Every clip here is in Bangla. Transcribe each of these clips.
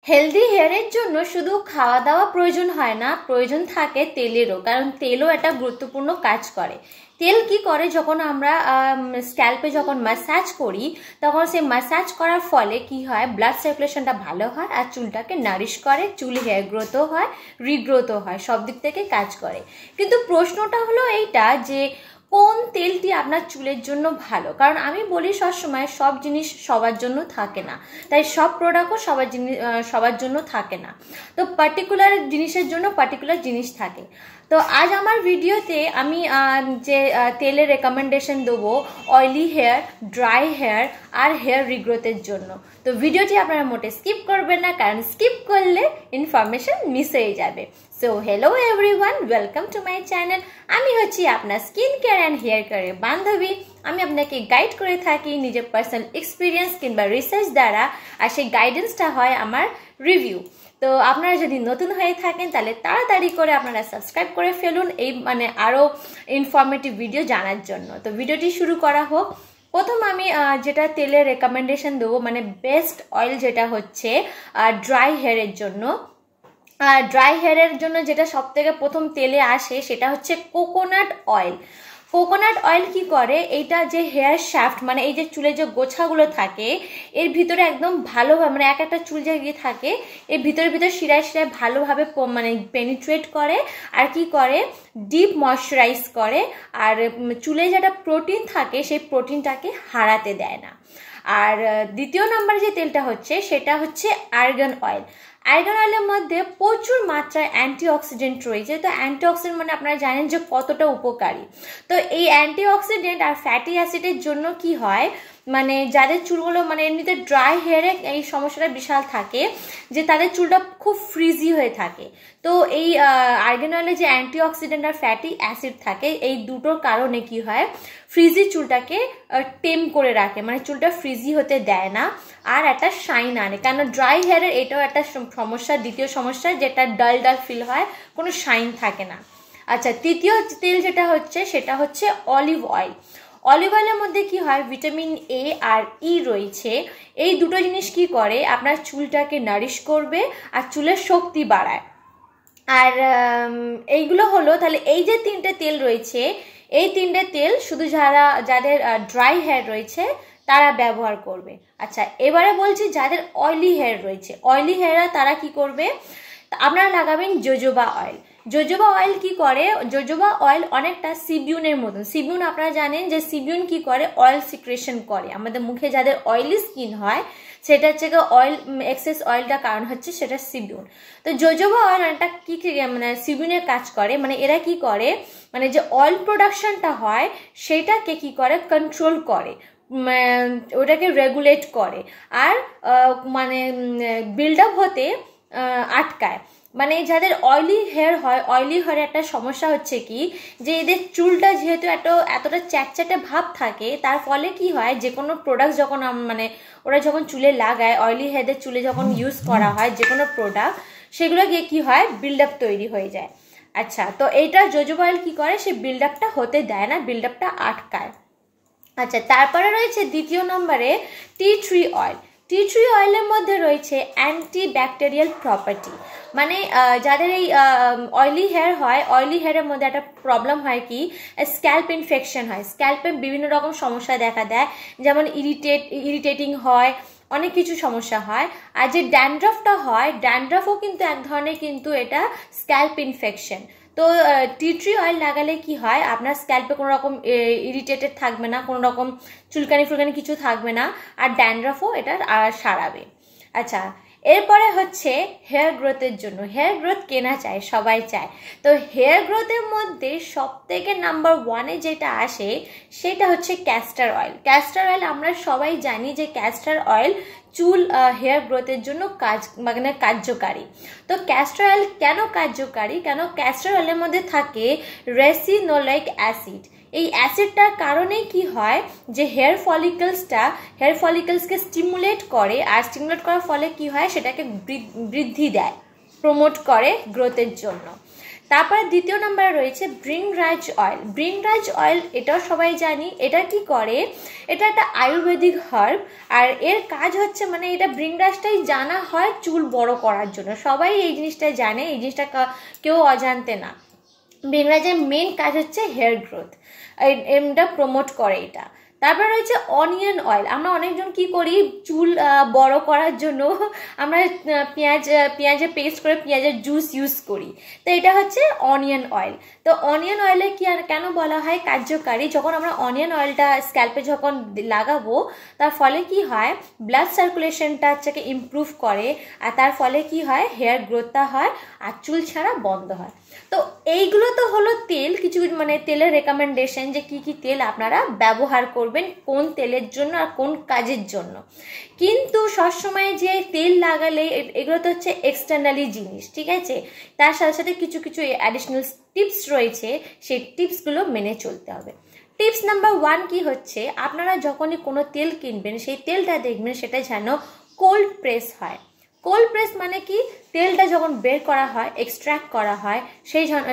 হেলদি হেয়ারের জন্য শুধু খাওয়া দাওয়া প্রয়োজন হয় না, প্রয়োজন থাকে তেলেরও। কারণ তেলও একটা গুরুত্বপূর্ণ কাজ করে। তেল কি করে, যখন আমরা স্ক্যাল্পে যখন ম্যাসাজ করি, তখন সেই ম্যাসাজ করার ফলে কি হয়, ব্লাড সার্কুলেশনটা ভালো হয় আর চুলটাকে নারিশ করে, চুল হেয়ার গ্রোথও হয়, রিগ্রোথও হয়, সব দিক থেকে কাজ করে। কিন্তু প্রশ্নটা হলো এইটা যে কোন তেলটি আপনার চুলের জন্য ভালো। কারণ আমি বলি সবসময় সব জিনিস সবার জন্য থাকে না, তাই সব প্রোডাক্টও সবার জন্য থাকে না। তো পার্টিকুলার জিনিসের জন্য পার্টিকুলার জিনিস থাকে। তো আজ আমার ভিডিওতে আমি যে তেলের রেকমেন্ডেশন দেবো অয়েলি হেয়ার, ড্রাই হেয়ার আর হেয়ার রিগ্রোথের জন্য। তো ভিডিওটি আপনারা মোটে স্কিপ করবেন না, কারণ স্কিপ করলে ইনফরমেশন মিস হয়ে যাবে। So hello everyone, welcome to my channel. আমি হচ্ছি আপনার স্কিন কেয়ার অ্যান্ড হেয়ার কেয়ারের বান্ধবী। আমি আপনাকে গাইড করে থাকি নিজের পার্সোনাল এক্সপিরিয়েন্স কিংবা রিসার্চ দ্বারা, আর সেই গাইডেন্সটা হয় আমার রিভিউ। তো আপনারা যদি নতুন হয়ে থাকেন তাহলে তাড়াতাড়ি করে আপনারা সাবস্ক্রাইব করে ফেলুন এই আরও ইনফরমেটিভ ভিডিও জানার জন্য। তো ভিডিওটি শুরু করা হোক। প্রথম আমি যেটা তেলের রেকমেন্ডেশন দেবো, বেস্ট অয়েল যেটা হচ্ছে ড্রাই হেয়ারের জন্য। ড্রাই হেয়ারের জন্য যেটা সব থেকে প্রথম তেলে আসে সেটা হচ্ছে কোকোনাট অয়েল। কোকোনাট অয়েল কি করে, এইটা যে হেয়ার শ্যাফট এই যে চুলে যে গোছাগুলো থাকে এর ভিতরে একদম ভালোভাবে এক একটা চুল যে গিয়ে থাকে এর ভিতরে শিরায় শিরায় ভালোভাবে পেনিট্রেট করে, আর কি করে ডিপ ময়শ্চারাইজ করে, আর চুলে যেটা প্রোটিন থাকে সেই প্রোটিনটাকে হারাতে দেয় না। আর দ্বিতীয় নম্বরে যে তেলটা হচ্ছে সেটা হচ্ছে আর্গান অয়েল। আর্গান অয়েলের মধ্যে প্রচুর মাত্রায় অ্যান্টিঅক্সিডেন্ট রয়েছে। তো অ্যান্টিঅক্সিডেন্ট আপনারা জানেন যে কতটা উপকারী। তো এই অ্যান্টিঅক্সিডেন্ট আর ফ্যাটি অ্যাসিডের জন্য কি হয়, যাদের চুলগুলো এমনিতে ড্রাই হেয়ারে এই সমস্যাটা বিশাল থাকে যে তাদের চুলটা খুব ফ্রিজি হয়ে থাকে। তো এই আর্গান অয়েলে যে অ্যান্টিঅক্সিডেন্ট আর ফ্যাটি অ্যাসিড থাকে, এই দুটোর কারণে কি হয়, ফ্রিজি চুলটাকে টেম করে রাখে, চুলটা ফ্রিজি হতে দেয় না, আর একটা শাইন আনে। কারণ ড্রাই হেয়ারের এটাও একটা সমস্যা, দ্বিতীয় সমস্যা, যেটা ডাল ডাল ফিল হয়, কোনো শাইন থাকে না। আচ্ছা, তৃতীয় তেল যেটা হচ্ছে সেটা হচ্ছে অলিভ অয়েল। অলিভ অয়েলের মধ্যে কি হয়, ভিটামিন এ আর ই রয়েছে। এই দুটো জিনিস কি করে, আপনার চুলটাকে নারিশ করবে আর চুলের শক্তি বাড়ায়। আর এইগুলো হলো, তাহলে এই যে তিনটে তেল রয়েছে, এই তিনটে তেল শুধু যাদের ড্রাই হেয়ার রয়েছে তারা ব্যবহার করবে। আচ্ছা, এবারে বলছি যাদের অয়েলি হেয়ার রয়েছে, অয়েলি হেয়ার তারা কি করবে, আপনারা লাগাবেন জোজোবা অয়েল। জোজোবা অয়েল কি করে, জোজোবা অয়েল অনেকটা সিবিউনের মতন। সিবিউন আপনারা জানেন যে সিবিউন কি করে, অয়েল সিক্রেশন করে। আমাদের মুখে যাদের অয়েলি স্কিন হয় সেটা হচ্ছে অয়েল, এক্সেস অয়েলটা কারণ হচ্ছে সেটা সিবিউন। তো জোজোবা অয়েল একটা কি সিবিউনের কাজ করে, এরা কি করে, যে অয়েল প্রোডাকশনটা হয় সেটাকে কি করে, কন্ট্রোল করে, ওটাকে রেগুলেট করে, আর বিল্ড আপ হতে আটকায়। যাদের অয়েলি হেয়ার হয়, অয়েলি হেয়ার একটা সমস্যা হচ্ছে কি, যে এদের চুলটা যেহেতু এতটা চ্যাটচ্যাটে ভাব থাকে, তার ফলে কি হয়, যে কোনো প্রোডাক্ট যখন ওরা যখন চুলে লাগায়, অয়েলি হেয়ারদের চুলে যখন ইউজ করা হয় যে কোনো প্রোডাক্ট, সেগুলো গিয়ে কি হয়, বিল্ড আপ তৈরি হয়ে যায়। আচ্ছা, তো এইটা জোজোবা অয়েল কি করে, সে বিল্ড আপটা হতে দেয় না, বিল্ড আপটা আটকায়। আচ্ছা, তারপরে রয়েছে দ্বিতীয় নম্বরে tea tree oil. Tea tree অয়েলের মধ্যে রয়েছে অ্যান্টি ব্যাকটেরিয়াল প্রপার্টি। যাদের এই অয়েলি হেয়ার হয়, অয়েলি হেয়ারের মধ্যে একটা প্রবলেম হয় কি, স্ক্যাল্প ইনফেকশন হয়, স্ক্যাল্পে বিভিন্ন রকম সমস্যা দেখা দেয়, যেমন ইরিটেটিং হয়, অনেক কিছু সমস্যা হয়। আর যে ড্যান্ড্রাফটা হয়, ড্যান্ড্রাফও কিন্তু এক ধরনের এটা স্ক্যাল্প ইনফেকশন। তো টি ট্রি অয়েল লাগালে কি হয়, আপনার স্ক্যাল্পে কোনো রকম ইরিটেটেড থাকবে না, কোনো রকম চুলকানি ফুলকানি কিছু থাকবে না, আর ড্যান্ড্রাফও এটা সারাবে। আচ্ছা, এরপরে হচ্ছে হেয়ার গ্রোথের জন্য। হেয়ার গ্রোথ কেনা চায়, সবাই চায়। তো হেয়ার গ্রোথের মধ্যে সব থেকে নাম্বার ওয়ানে যেটা আসে সেটা হচ্ছে ক্যাস্টর অয়েল। ক্যাস্টর অয়েল আমরা সবাই জানি যে ক্যাস্টর অয়েল চুল হেয়ার গ্রোথের জন্য কার্যকারী। তো ক্যাস্টর অয়েল কেন কার্যকারী, কেন ক্যাস্টর অয়েলের মধ্যে থাকে রেসিনোলিক অ্যাসিড। এই অ্যাসিডটার কারণেই কি হয়, যে হেয়ার ফলিকলসকে স্টিমুলেট করে, আর স্টিমুলেট করার ফলে কি হয়, সেটাকে বৃদ্ধি দেয়, প্রমোট করে গ্রোথের জন্য। তারপরে দ্বিতীয় নাম্বারে রয়েছে ব্রিংরাজ অয়েল। ব্রিংরাজ অয়েল এটাও সবাই জানি, এটা কি করে, এটা একটা আয়ুর্বেদিক হার্ব, আর এর কাজ হচ্ছে মানে এটা ব্রিংরাজটাই জানা হয় চুল বড় করার জন্য, সবাই এই জিনিসটা জানে, এই জিনিসটা কেউ অজান্তে না। ব্রিংরাজের মেন কাজ হচ্ছে হেয়ার গ্রোথ, এটা প্রমোট করে এটা। তারপর রয়েছে অনিয়ন অয়েল। আমরা অনেকজন কি করি, চুল বড় করার জন্য আমরা পেঁয়াজের পেস্ট করে পেঁয়াজের জুস ইউজ করি, তো এটা হচ্ছে অনিয়ন অয়েল। তো অনিয়ন অয়েলে কি কেন বলা হয় কার্যকারী, যখন আমরা অনিয়ন অয়েলটা স্ক্যাল্পে যখন লাগাবো তার ফলে কি হয়, ব্লাড সার্কুলেশনটা হচ্ছে ইমপ্রুভ করে, আর তার ফলে কি হয়, হেয়ার গ্রোথটা হয় আর চুল ছাড়া বন্ধ হয়। তো এইগুলো তো হলো তেল, কিছু মানে তেলের রেকমেন্ডেশন যে কি কি তেল আপনারা ব্যবহার করবেন, কোন তেলের জন্য আর কোন কাজের জন্য। কিন্তু সবসময় যে তেল লাগালে এগুলো তো হচ্ছে এক্সটার্নালি জিনিস, ঠিক আছে, তার সাথে সাথে কিছু কিছু অ্যাডিশনাল টিপস রয়েছে, সেই টিপসগুলো মেনে চলতে হবে। টিপস নাম্বার 1 কি হচ্ছে, আপনারা যখনই কোনো তেল কিনবেন সেই তেলটা দেখবেন সেটা যেন কোল্ড প্রেস হয়। কোল্ড প্রেস মানে কি, তেলটা যখন বের করা হয়, এক্সট্র্যাক্ট করা হয়,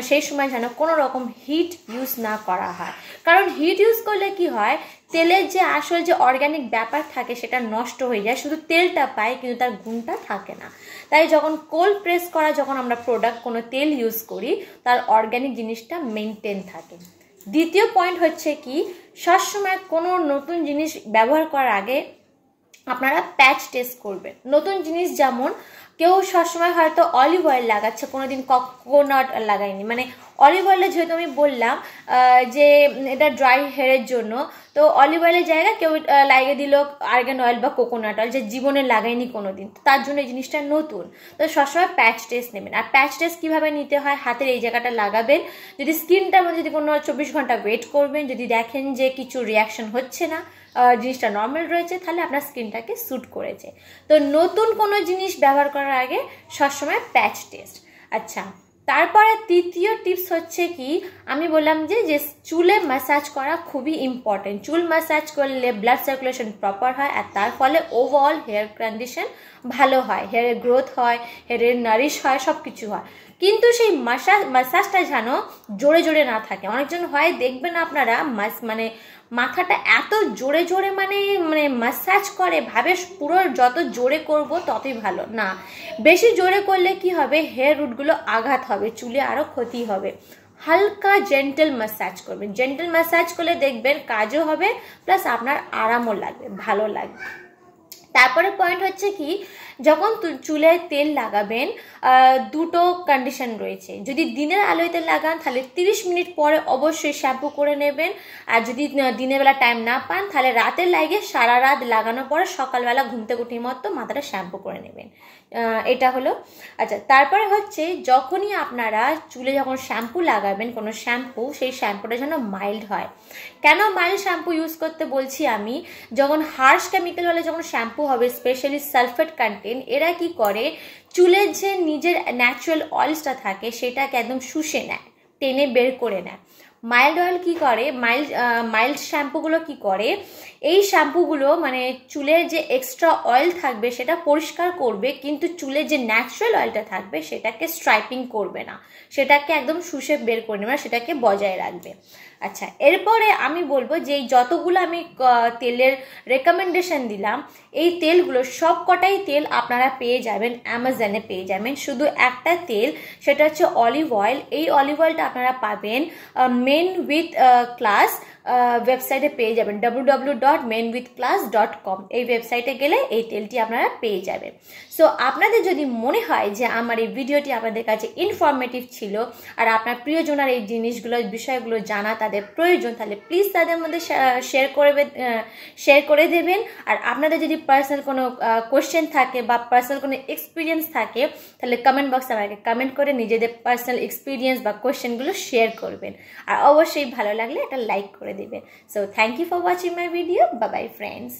সেই সময় যেন কোনো রকম হিট ইউজ না করা হয়, কারণ হিট ইউজ করলে কি হয়, তেলের যে আসল যে অর্গ্যানিক ব্যাপার থাকে সেটা নষ্ট হয়ে যায়, শুধু তেলটা পায় কিন্তু তার গুণটা থাকে না। তাই যখন কোল্ড প্রেস করা যখন আমরা প্রোডাক্ট কোনো তেল ইউজ করি তার অর্গ্যানিক জিনিসটা মেনটেন থাকে। দ্বিতীয় পয়েন্ট হচ্ছে কি, সবসময় কোনো নতুন জিনিস ব্যবহার করার আগে আপনারা প্যাচ টেস্ট করবেন। নতুন জিনিস যেমন কেউ সবসময় হয়তো অলিভ অয়েল লাগাচ্ছে, কোনোদিন কোকোনাট লাগায়নি, মানে অলিভ অয়েলে যেহেতু আমি বললাম যে এটা ড্রাই হেয়ারের জন্য, তো অলিভ অয়েলের জায়গায় কেউ লাগিয়ে দিল আর্গান অয়েল বা কোকোনাট অয়েল, যে জীবনে লাগায়নি কোনোদিন, তার জন্য এই জিনিসটা নতুন। তো সবসময় প্যাচ টেস্ট নেবেন। আর প্যাচ টেস্ট কীভাবে নিতে হয়, হাতের এই জায়গাটা লাগাবেন, যদি স্কিনটার মধ্যে যদি কোনো 24 ঘন্টা ওয়েট করবেন, যদি দেখেন যে কিছু রিয়াকশন হচ্ছে না, জিনিসটা নর্মাল রয়েছে, তাহলে আপনার স্কিনটাকে স্যুট করেছে। তো নতুন কোনো জিনিস ব্যবহার করার আগে সবসময় প্যাচ টেস্ট। আচ্ছা, তারপরে তৃতীয় টিপস হচ্ছে কি, আমি বললাম যে চুলে ম্যাসাজ করা খুবই ইম্পর্টেন্ট। চুল ম্যাসাজ করলে ব্লাড সার্কুলেশন প্রপার হয় আর তার ফলে ওভারঅল হেয়ার কন্ডিশন ভালো হয়, হেয়ারের গ্রোথ হয়, হেয়ারের নারিশ হয়, সব কিছু হয়। কিন্তু সেই ম্যাসাজটা যেন জোরে জোরে না থাকে। অনেকজন হয় দেখবেন আপনারা মানে মাথাটা এত জোরে জোরে মানে ম্যাসাজ করে, ভাবে পুরো যত জোরে করব ততই ভালো না, বেশি জোরে করলে কি হবে, হেয়ার রুটগুলো আঘাত হবে, চুলে আরও ক্ষতি হবে। হালকা জেন্টেল ম্যাসাজ করবেন, জেন্টেল ম্যাসাজ করলে দেখবেন কাজও হবে প্লাস আপনার আরামও লাগবে, ভালো লাগবে। তারপরে পয়েন্ট হচ্ছে কি, যখন চুলে তেল লাগাবেন দুটো কন্ডিশন রয়েছে। যদি দিনের আলোতে লাগান তাহলে 30 মিনিট পরে অবশ্যই শ্যাম্পু করে নেবেন, আর যদি দিনের বেলা টাইম না পান তাহলে রাতের লাগে সারা রাত লাগানোর পরে সকালবেলা ঘুমতে উঠে মতো মাথাটা শ্যাম্পু করে নেবেন। এটা হলো। আচ্ছা, তারপরে হচ্ছে যখনই আপনারা চুলে যখন শ্যাম্পু লাগাবেন কোনো শ্যাম্পু, সেই শ্যাম্পুটা যেন মাইল্ড হয়। কেন মাইল্ড শ্যাম্পু ইউজ করতে বলছি আমি, যখন হার্শ কেমিক্যালওয়ালা যখন শ্যাম্পু হবে, স্পেশালি সালফেট কন্টেন্ট, এরা কি করে চুলের যে নিজের ন্যাচারাল অয়েলসটা থাকে সেটাকে একদম শুষে নেয়, টেনে বের করে নেয়। মাইল্ড অয়েল কি করে, মাইল্ড শ্যাম্পুগুলো কি করে, এই শ্যাম্পুগুলো মানে চুলের যে এক্সট্রা অয়েল থাকবে সেটা পরিষ্কার করবে, কিন্তু চুলের যে ন্যাচারাল অয়েলটা থাকবে সেটাকে স্ট্রাইপিং করবে না, সেটাকে একদম শুষে বের করে নেবে, সেটাকে বজায় রাখবে। আচ্ছা, এরপরে আমি বলবো যে যতগুলো আমি তেলের রেকমেন্ডেশন দিলাম, এই তেলগুলো সব কটাই তেল আপনারা পেয়ে যাবেন অ্যামাজনে, পেয়ে যাবেন। শুধু একটা তেল, সেটা হচ্ছে অলিভ অয়েল। এই অলিভ অয়েলটা আপনারা পাবেন মেন উইথ ক্লাস ওয়েবসাইটে পেয়ে যাবেন, www.menwithclass.com। এই ওয়েবসাইটে গেলে এই তেলটি আপনারা পেয়ে যাবেন। সো আপনাদের যদি মনে হয় যে আমার এই ভিডিওটি আপনাদের কাছে ইনফরমেটিভ ছিল আর আপনার প্রিয়জনের এই জিনিসগুলো বিষয়গুলো জানা তাদের প্রয়োজন, তাহলে প্লিজ তাদের মধ্যে শেয়ার করে দেবেন। আর আপনাদের যদি পার্সোনাল কোনো কোয়েশ্চেন থাকে বা পার্সোনাল কোনো এক্সপিরিয়েন্স থাকে তাহলে কমেন্ট বক্সে আমাকে কমেন্ট করে নিজেদের পার্সোনাল এক্সপিরিয়েন্স বা কোয়েশ্চেনগুলো শেয়ার করবেন। আর অবশ্যই ভালো লাগলে একটা লাইক করে দেবেন। So thank you for watching my video. Bye bye friends.